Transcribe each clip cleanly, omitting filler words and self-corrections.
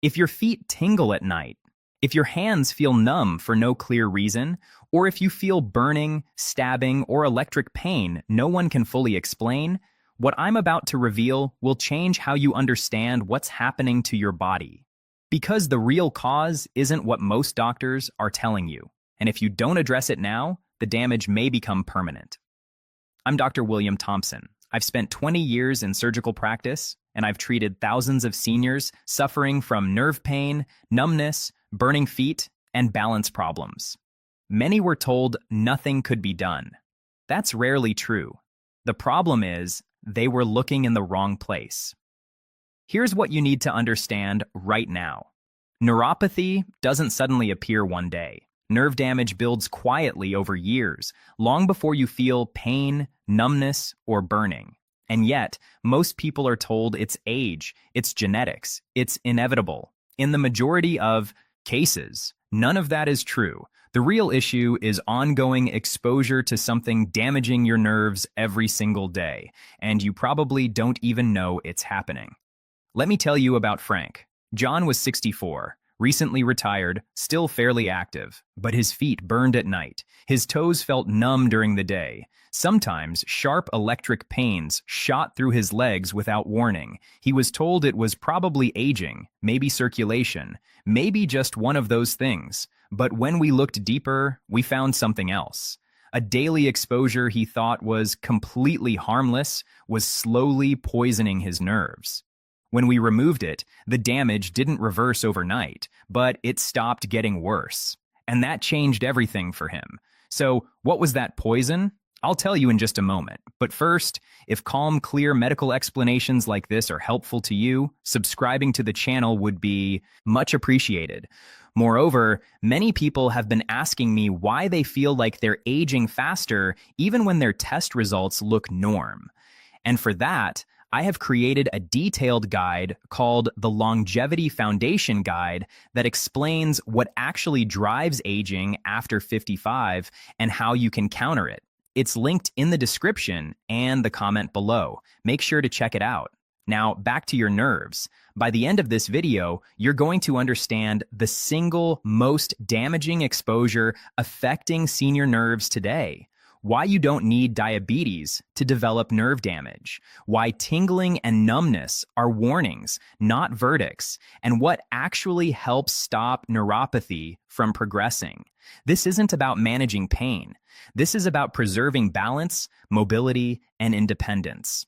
If your feet tingle at night, if your hands feel numb for no clear reason, or if you feel burning, stabbing, or electric pain no one can fully explain, what I'm about to reveal will change how you understand what's happening to your body. Because the real cause isn't what most doctors are telling you, and if you don't address it now, the damage may become permanent. I'm Dr. William Thompson. I've spent 20 years in surgical practice, and I've treated thousands of seniors suffering from nerve pain, numbness, burning feet, and balance problems. Many were told nothing could be done. That's rarely true. The problem is, they were looking in the wrong place. Here's what you need to understand right now. Neuropathy doesn't suddenly appear one day. Nerve damage builds quietly over years, long before you feel pain, numbness, or burning. And yet, most people are told it's age, it's genetics, it's inevitable. In the majority of cases, none of that is true. The real issue is ongoing exposure to something damaging your nerves every single day, and you probably don't even know it's happening. Let me tell you about Frank. John was 64. Recently retired, still fairly active, but his feet burned at night. His toes felt numb during the day. Sometimes sharp electric pains shot through his legs without warning. He was told it was probably aging, maybe circulation, maybe just one of those things. But when we looked deeper, we found something else. A daily exposure he thought was completely harmless was slowly poisoning his nerves. When we removed it, the damage didn't reverse overnight, but it stopped getting worse. And that changed everything for him. So, what was that poison? I'll tell you in just a moment. But first, if calm, clear medical explanations like this are helpful to you, subscribing to the channel would be much appreciated. Moreover, many people have been asking me why they feel like they're aging faster even when their test results look norm. And for that, I have created a detailed guide called the Longevity Foundation Guide that explains what actually drives aging after 55 and how you can counter it. It's linked in the description and the comment below. Make sure to check it out. Now, back to your nerves. By the end of this video, you're going to understand the single most damaging exposure affecting senior nerves today. Why you don't need diabetes to develop nerve damage, why tingling and numbness are warnings, not verdicts, and what actually helps stop neuropathy from progressing. This isn't about managing pain. This is about preserving balance, mobility, and independence.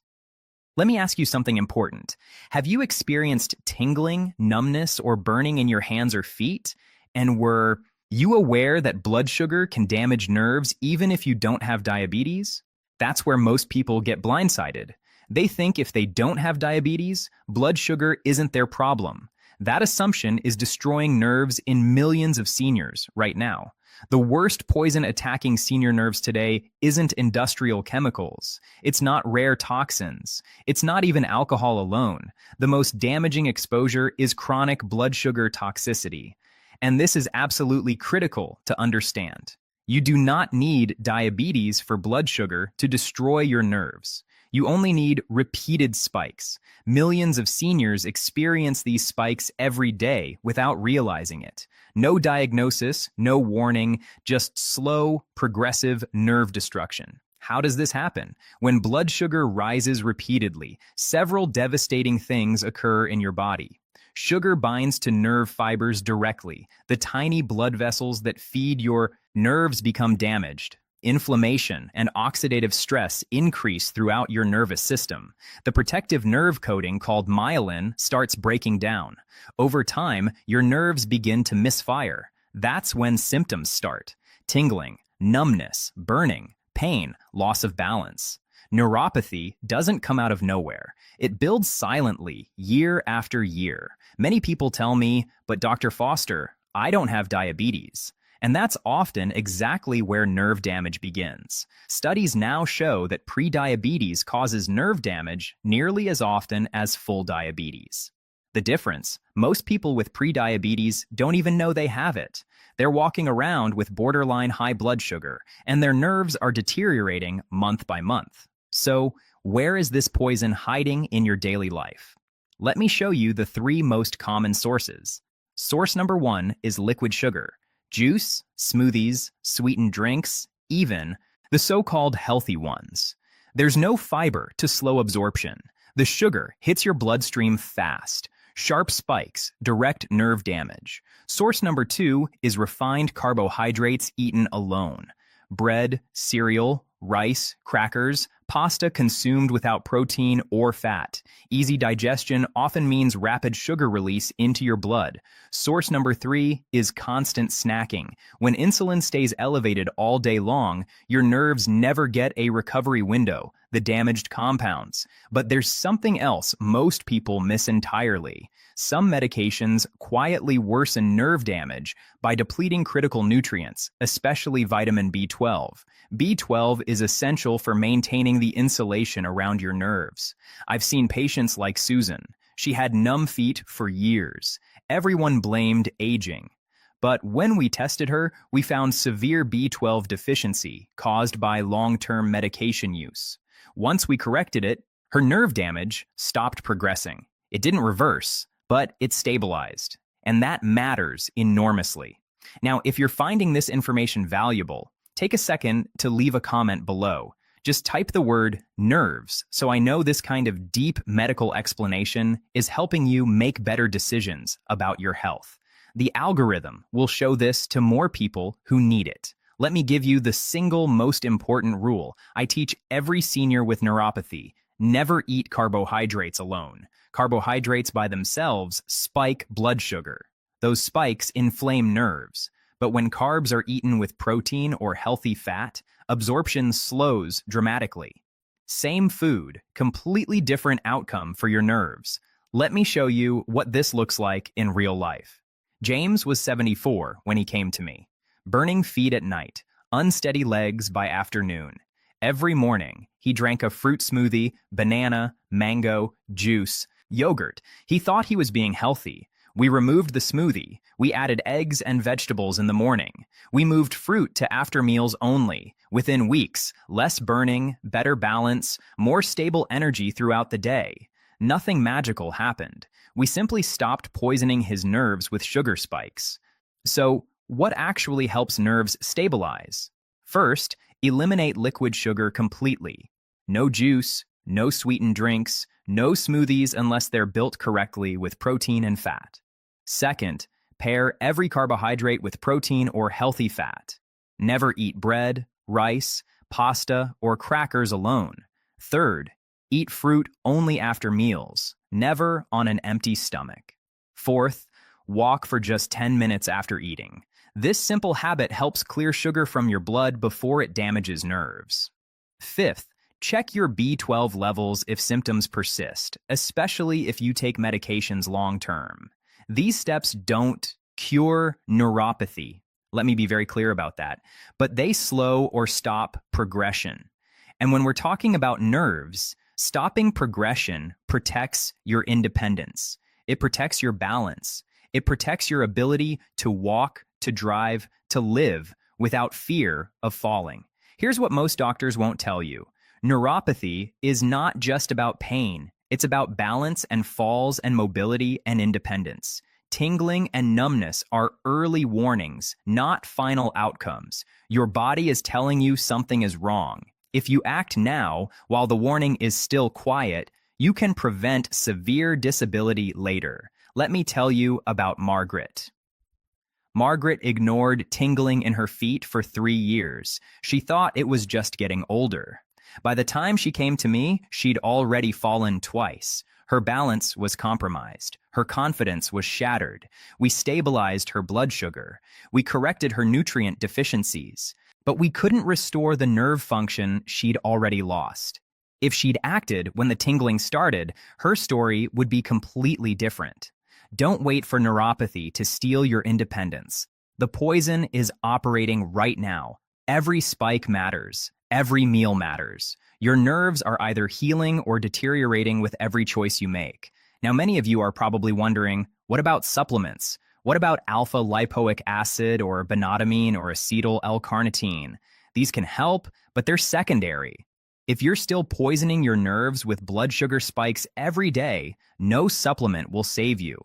Let me ask you something important. Have you experienced tingling, numbness, or burning in your hands or feet? And were you aware that blood sugar can damage nerves even if you don't have diabetes? That's where most people get blindsided. They think if they don't have diabetes, blood sugar isn't their problem. That assumption is destroying nerves in millions of seniors right now. The worst poison attacking senior nerves today isn't industrial chemicals. It's not rare toxins. It's not even alcohol alone. The most damaging exposure is chronic blood sugar toxicity. And this is absolutely critical to understand. You do not need diabetes for blood sugar to destroy your nerves. You only need repeated spikes. Millions of seniors experience these spikes every day without realizing it. No diagnosis, no warning, just slow, progressive nerve destruction. How does this happen? When blood sugar rises repeatedly, several devastating things occur in your body. Sugar binds to nerve fibers directly. The tiny blood vessels that feed your nerves become damaged. Inflammation and oxidative stress increase throughout your nervous system. The protective nerve coating called myelin starts breaking down. Over time, your nerves begin to misfire. That's when symptoms start: tingling, numbness, burning, pain, loss of balance. Neuropathy doesn't come out of nowhere. It builds silently, year after year. Many people tell me, "But Dr. Foster, I don't have diabetes." And that's often exactly where nerve damage begins. Studies now show that prediabetes causes nerve damage nearly as often as full diabetes. The difference: most people with prediabetes don't even know they have it. They're walking around with borderline high blood sugar, and their nerves are deteriorating month by month. So, where is this poison hiding in your daily life? Let me show you the three most common sources. Source number one is liquid sugar. Juice, smoothies, sweetened drinks, even the so-called healthy ones. There's no fiber to slow absorption. The sugar hits your bloodstream fast. Sharp spikes, direct nerve damage. Source number two is refined carbohydrates eaten alone. Bread, cereal, rice, crackers, pasta consumed without protein or fat. Easy digestion often means rapid sugar release into your blood. Source number three is constant snacking. When insulin stays elevated all day long, your nerves never get a recovery window, the damaged compounds. But there's something else most people miss entirely. Some medications quietly worsen nerve damage by depleting critical nutrients, especially vitamin B12. B12 is essential for maintaining the insulation around your nerves. I've seen patients like Susan. She had numb feet for years. Everyone blamed aging. But when we tested her, we found severe B12 deficiency caused by long-term medication use. Once we corrected it, her nerve damage stopped progressing. It didn't reverse, but it stabilized. And that matters enormously. Now, if you're finding this information valuable, take a second to leave a comment below. Just type the word nerves so I know this kind of deep medical explanation is helping you make better decisions about your health. The algorithm will show this to more people who need it. Let me give you the single most important rule I teach every senior with neuropathy. Never eat carbohydrates alone. Carbohydrates by themselves spike blood sugar. Those spikes inflame nerves. But when carbs are eaten with protein or healthy fat, absorption slows dramatically. Same food, completely different outcome for your nerves. Let me show you what this looks like in real life. James was 74 when he came to me. Burning feet at night, unsteady legs by afternoon. Every morning, he drank a fruit smoothie, banana, mango, juice, yogurt. He thought he was being healthy. We removed the smoothie. We added eggs and vegetables in the morning. We moved fruit to after meals only. Within weeks, less burning, better balance, more stable energy throughout the day. Nothing magical happened. We simply stopped poisoning his nerves with sugar spikes. So, what actually helps nerves stabilize? First, eliminate liquid sugar completely. No juice, no sweetened drinks, no smoothies unless they're built correctly with protein and fat. Second, pair every carbohydrate with protein or healthy fat. Never eat bread, rice, pasta, or crackers alone. Third, eat fruit only after meals, never on an empty stomach. Fourth, walk for just 10 minutes after eating. This simple habit helps clear sugar from your blood before it damages nerves. Fifth, check your B12 levels if symptoms persist, especially if you take medications long-term. These steps don't cure neuropathy. Let me be very clear about that. But they slow or stop progression. And when we're talking about nerves, stopping progression protects your independence. It protects your balance. It protects your ability to walk, to drive, to live without fear of falling. Here's what most doctors won't tell you. Neuropathy is not just about pain. It's about balance and falls and mobility and independence. Tingling and numbness are early warnings, not final outcomes. Your body is telling you something is wrong. If you act now, while the warning is still quiet, you can prevent severe disability later. Let me tell you about Margaret. Margaret ignored tingling in her feet for 3 years. She thought it was just getting older. By the time she came to me, she'd already fallen twice. Her balance was compromised. Her confidence was shattered. We stabilized her blood sugar. We corrected her nutrient deficiencies. But we couldn't restore the nerve function she'd already lost. If she'd acted when the tingling started, her story would be completely different. Don't wait for neuropathy to steal your independence. The poison is operating right now. Every spike matters. Every meal matters. Your nerves are either healing or deteriorating with every choice you make. Now, many of you are probably wondering, what about supplements? What about alpha lipoic acid or benadamine or acetyl L-carnitine? These can help, but they're secondary. If you're still poisoning your nerves with blood sugar spikes every day, no supplement will save you.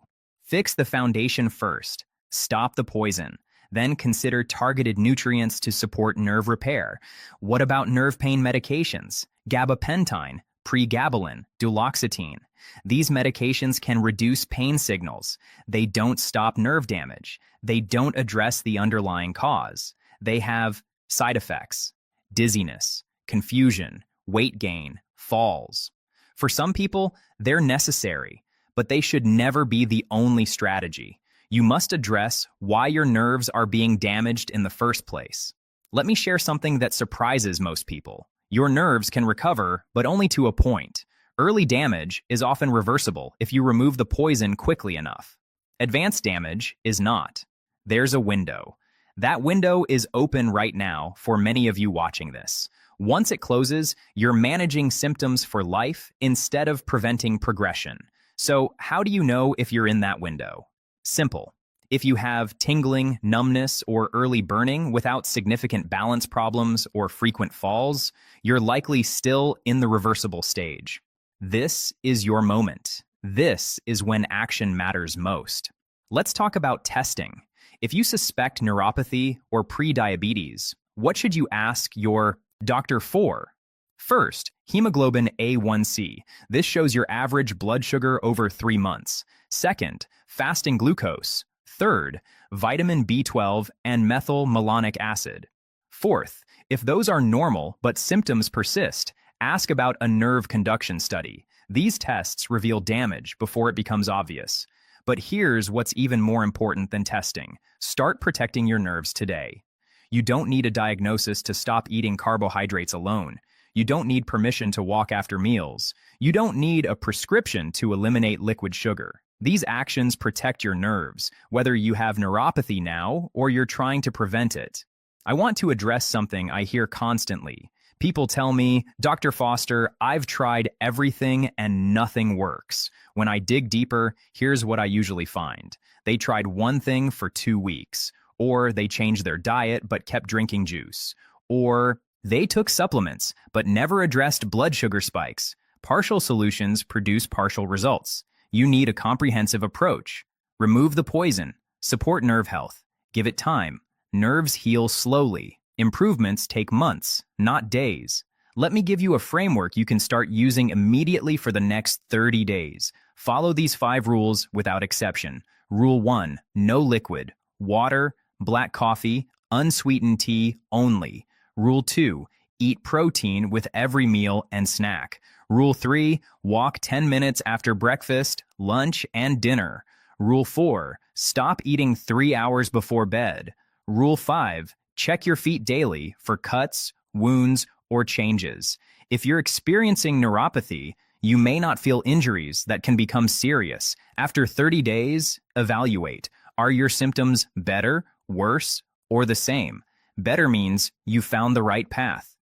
Fix the foundation first. Stop the poison. Then consider targeted nutrients to support nerve repair. What about nerve pain medications? Gabapentin, pregabalin, duloxetine. These medications can reduce pain signals. They don't stop nerve damage. They don't address the underlying cause. They have side effects: dizziness, confusion, weight gain, falls. For some people, they're necessary, but they should never be the only strategy. You must address why your nerves are being damaged in the first place. Let me share something that surprises most people. Your nerves can recover, but only to a point. Early damage is often reversible if you remove the poison quickly enough. Advanced damage is not. There's a window. That window is open right now for many of you watching this. Once it closes, you're managing symptoms for life instead of preventing progression. So, how do you know if you're in that window? Simple. If you have tingling, numbness, or early burning without significant balance problems or frequent falls, you're likely still in the reversible stage. This is your moment. This is when action matters most. Let's talk about testing. If you suspect neuropathy or pre-diabetes, what should you ask your doctor for? First, hemoglobin A1C. This shows your average blood sugar over 3 months. Second, fasting glucose. Third, vitamin B12 and methylmalonic acid. Fourth, if those are normal but symptoms persist, ask about a nerve conduction study. These tests reveal damage before it becomes obvious. But here's what's even more important than testing. Start protecting your nerves today. You don't need a diagnosis to stop eating carbohydrates alone. You don't need permission to walk after meals. You don't need a prescription to eliminate liquid sugar. These actions protect your nerves, whether you have neuropathy now or you're trying to prevent it. I want to address something I hear constantly. People tell me, Dr. Foster, I've tried everything and nothing works. When I dig deeper, here's what I usually find. They tried one thing for 2 weeks, or they changed their diet but kept drinking juice, or they took supplements but never addressed blood sugar spikes. Partial solutions produce partial results. You need a comprehensive approach. Remove the poison. Support nerve health. Give it time. Nerves heal slowly. Improvements take months, not days. Let me give you a framework you can start using immediately for the next 30 days. Follow these 5 rules without exception. Rule 1, no liquid. Water, black coffee, unsweetened tea only. Rule 2, eat protein with every meal and snack. Rule 3, walk 10 minutes after breakfast, lunch, and dinner. Rule 4, stop eating 3 hours before bed. Rule 5, check your feet daily for cuts, wounds, or changes. If you're experiencing neuropathy, you may not feel injuries that can become serious. After 30 days, evaluate. Are your symptoms better, worse, or the same? Better means you found the right path.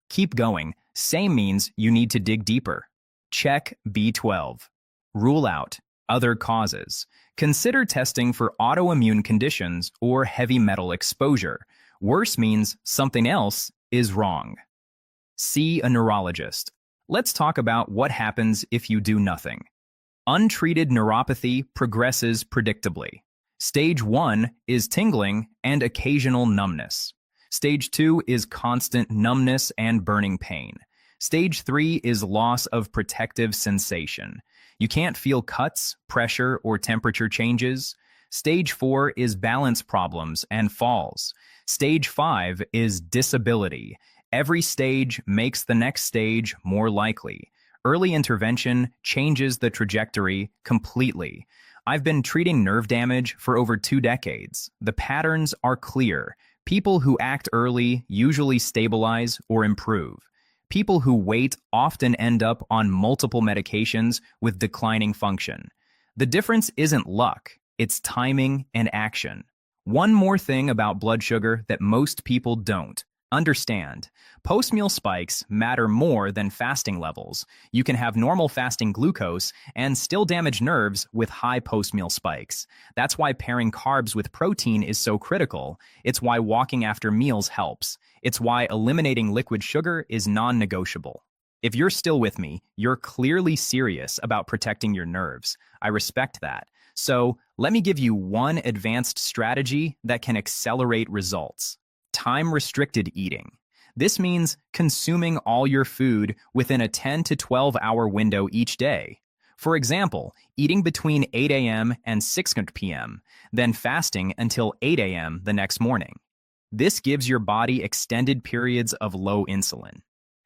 Keep going. Same means you need to dig deeper. Check B12. Rule out other causes. Consider testing for autoimmune conditions or heavy metal exposure. Worse means something else is wrong. See a neurologist. Let's talk about what happens if you do nothing. Untreated neuropathy progresses predictably. Stage 1 is tingling and occasional numbness. Stage 2 is constant numbness and burning pain. Stage 3 is loss of protective sensation. You can't feel cuts, pressure, or temperature changes. Stage 4 is balance problems and falls. Stage 5 is disability. Every stage makes the next stage more likely. Early intervention changes the trajectory completely. I've been treating nerve damage for over 2 decades. The patterns are clear. People who act early usually stabilize or improve. People who wait often end up on multiple medications with declining function. The difference isn't luck, it's timing and action. One more thing about blood sugar that most people don't understand. Post-meal spikes matter more than fasting levels. You can have normal fasting glucose and still damage nerves with high post-meal spikes. That's why pairing carbs with protein is so critical. It's why walking after meals helps. It's why eliminating liquid sugar is non-negotiable. If you're still with me, you're clearly serious about protecting your nerves. I respect that. So, let me give you one advanced strategy that can accelerate results. Time-restricted eating. This means consuming all your food within a 10 to 12-hour window each day. For example, eating between 8 a.m. and 6 p.m., then fasting until 8 a.m. the next morning. This gives your body extended periods of low insulin.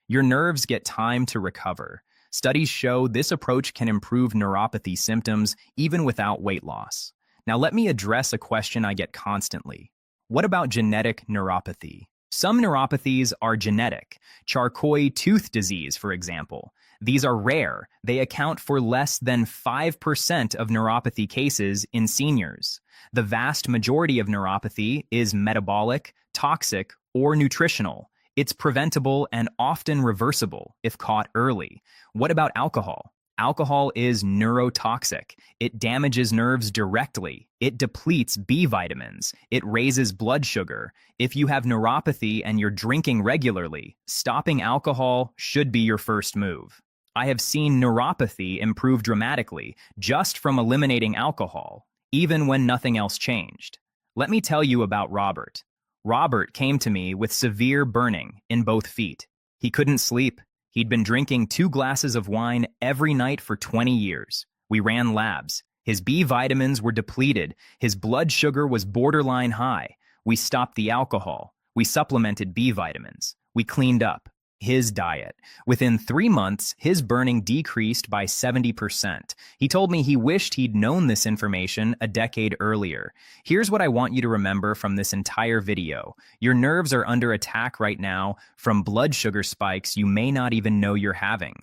Your nerves get time to recover. Studies show this approach can improve neuropathy symptoms even without weight loss. Now let me address a question I get constantly. What about genetic neuropathy? Some neuropathies are genetic. Charcot tooth disease, for example. These are rare. They account for less than 5% of neuropathy cases in seniors. The vast majority of neuropathy is metabolic, toxic, or nutritional. It's preventable and often reversible if caught early. What about alcohol? Alcohol is neurotoxic. It damages nerves directly. It depletes B vitamins. It raises blood sugar. If you have neuropathy and you're drinking regularly, stopping alcohol should be your first move. I have seen neuropathy improve dramatically just from eliminating alcohol, even when nothing else changed. Let me tell you about Robert. Robert came to me with severe burning in both feet. He couldn't sleep. He'd been drinking 2 glasses of wine every night for 20 years. We ran labs. His B vitamins were depleted. His blood sugar was borderline high. We stopped the alcohol. We supplemented B vitamins. We cleaned up his diet. Within 3 months, his burning decreased by 70%. He told me he wished he'd known this information a decade earlier. Here's what I want you to remember from this entire video. Your nerves are under attack right now from blood sugar spikes you may not even know you're having.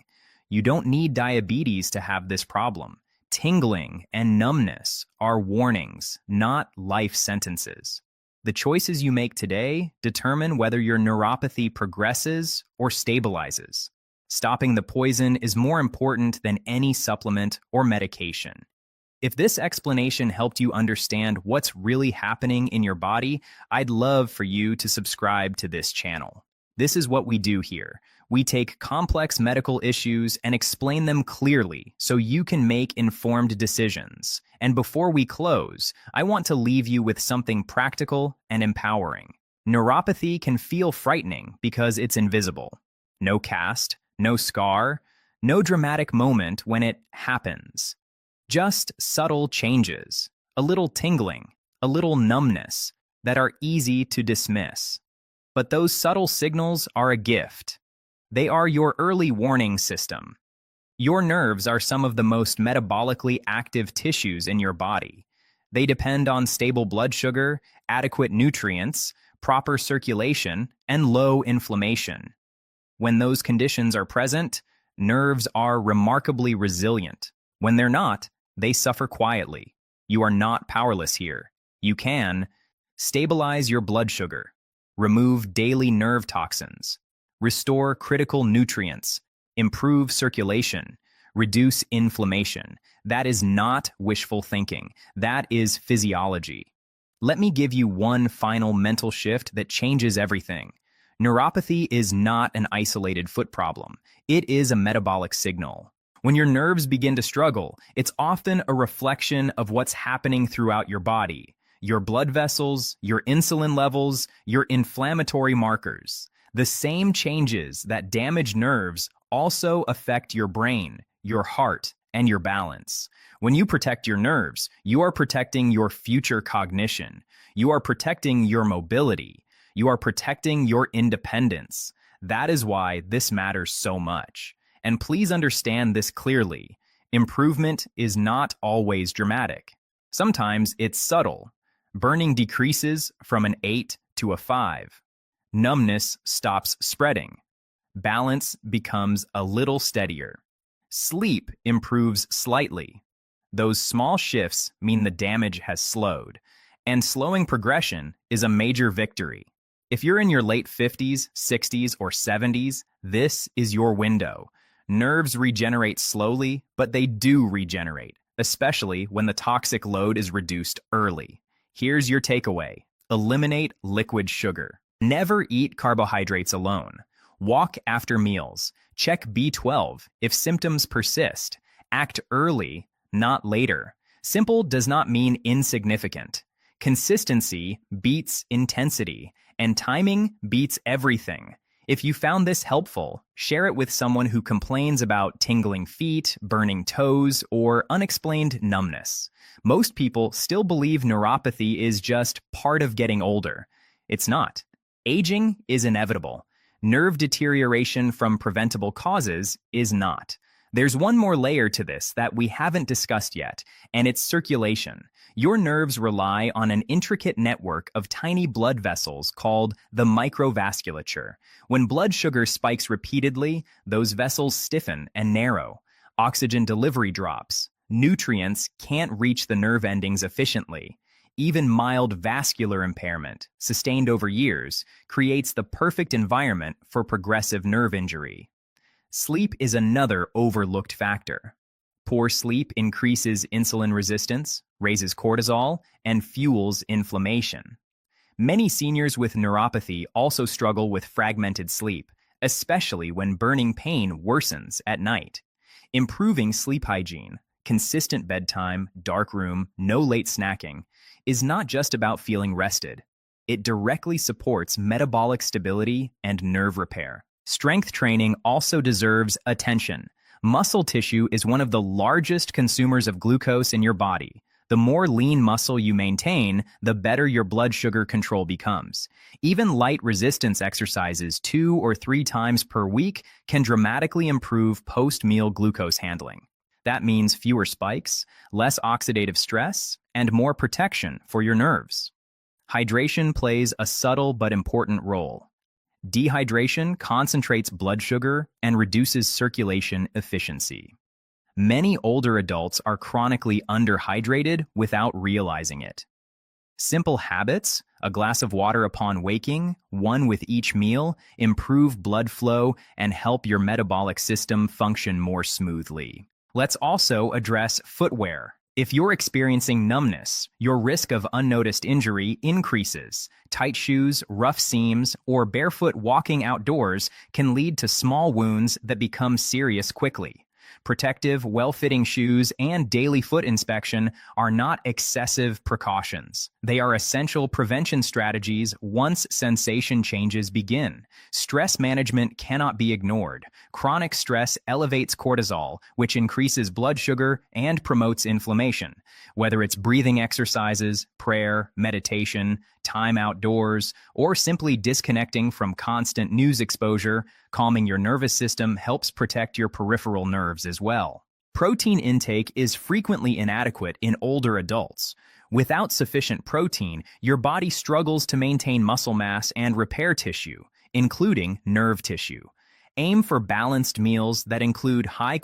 You don't need diabetes to have this problem. Tingling and numbness are warnings, not life sentences. The choices you make today determine whether your neuropathy progresses or stabilizes. Stopping the poison is more important than any supplement or medication. If this explanation helped you understand what's really happening in your body, I'd love for you to subscribe to this channel. This is what we do here. We take complex medical issues and explain them clearly so you can make informed decisions. And before we close, I want to leave you with something practical and empowering. Neuropathy can feel frightening because it's invisible. No cast, no scar, no dramatic moment when it happens. Just subtle changes, a little tingling, a little numbness that are easy to dismiss. But those subtle signals are a gift. They are your early warning system. Your nerves are some of the most metabolically active tissues in your body. They depend on stable blood sugar, adequate nutrients, proper circulation, and low inflammation. When those conditions are present, nerves are remarkably resilient. When they're not, they suffer quietly. You are not powerless here. You can stabilize your blood sugar, remove daily nerve toxins, restore critical nutrients, improve circulation, reduce inflammation. That is not wishful thinking. That is physiology. Let me give you one final mental shift that changes everything. Neuropathy is not an isolated foot problem. It is a metabolic signal. When your nerves begin to struggle, it's often a reflection of what's happening throughout your body. Your blood vessels, your insulin levels, your inflammatory markers. The same changes that damage nerves also affect your brain, your heart, and your balance. When you protect your nerves, you are protecting your future cognition. You are protecting your mobility. You are protecting your independence. That is why this matters so much. And please understand this clearly. Improvement is not always dramatic. Sometimes it's subtle. Burning decreases from an 8 to a 5. Numbness stops spreading. Balance becomes a little steadier. Sleep improves slightly. Those small shifts mean the damage has slowed, and slowing progression is a major victory. If you're in your late 50s, 60s, or 70s, this is your window. Nerves regenerate slowly, but they do regenerate, especially when the toxic load is reduced early. Here's your takeaway. Eliminate liquid sugar. Never eat carbohydrates alone. Walk after meals. Check B12 if symptoms persist. Act early, not later. Simple does not mean insignificant. Consistency beats intensity, and timing beats everything. If you found this helpful, share it with someone who complains about tingling feet, burning toes, or unexplained numbness. Most people still believe neuropathy is just part of getting older. It's not. Aging is inevitable. Nerve deterioration from preventable causes is not. There's one more layer to this that we haven't discussed yet, and it's circulation. Your nerves rely on an intricate network of tiny blood vessels called the microvasculature. When blood sugar spikes repeatedly, those vessels stiffen and narrow. Oxygen delivery drops. Nutrients can't reach the nerve endings efficiently. Even mild vascular impairment, sustained over years, creates the perfect environment for progressive nerve injury. Sleep is another overlooked factor. Poor sleep increases insulin resistance, raises cortisol, and fuels inflammation. Many seniors with neuropathy also struggle with fragmented sleep, especially when burning pain worsens at night. Improving sleep hygiene, consistent bedtime, dark room, no late snacking, is not just about feeling rested. It directly supports metabolic stability and nerve repair. Strength training also deserves attention. Muscle tissue is one of the largest consumers of glucose in your body. The more lean muscle you maintain, the better your blood sugar control becomes. Even light resistance exercises 2 or 3 times per week can dramatically improve post-meal glucose handling. That means fewer spikes, less oxidative stress, and more protection for your nerves. Hydration plays a subtle but important role. Dehydration concentrates blood sugar and reduces circulation efficiency. Many older adults are chronically underhydrated without realizing it. Simple habits, a glass of water upon waking, one with each meal, improve blood flow and help your metabolic system function more smoothly. Let's also address footwear. If you're experiencing numbness, your risk of unnoticed injury increases. Tight shoes, rough seams, or barefoot walking outdoors can lead to small wounds that become serious quickly. Protective, well-fitting shoes and daily foot inspection are not excessive precautions. They are essential prevention strategies once sensation changes begin. Stress management cannot be ignored. Chronic stress elevates cortisol, which increases blood sugar and promotes inflammation. Whether it's breathing exercises, prayer, meditation, time outdoors, or simply disconnecting from constant news exposure, calming your nervous system helps protect your peripheral nerves as well. Protein intake is frequently inadequate in older adults. Without sufficient protein, your body struggles to maintain muscle mass and repair tissue, including nerve tissue. Aim for balanced meals that include high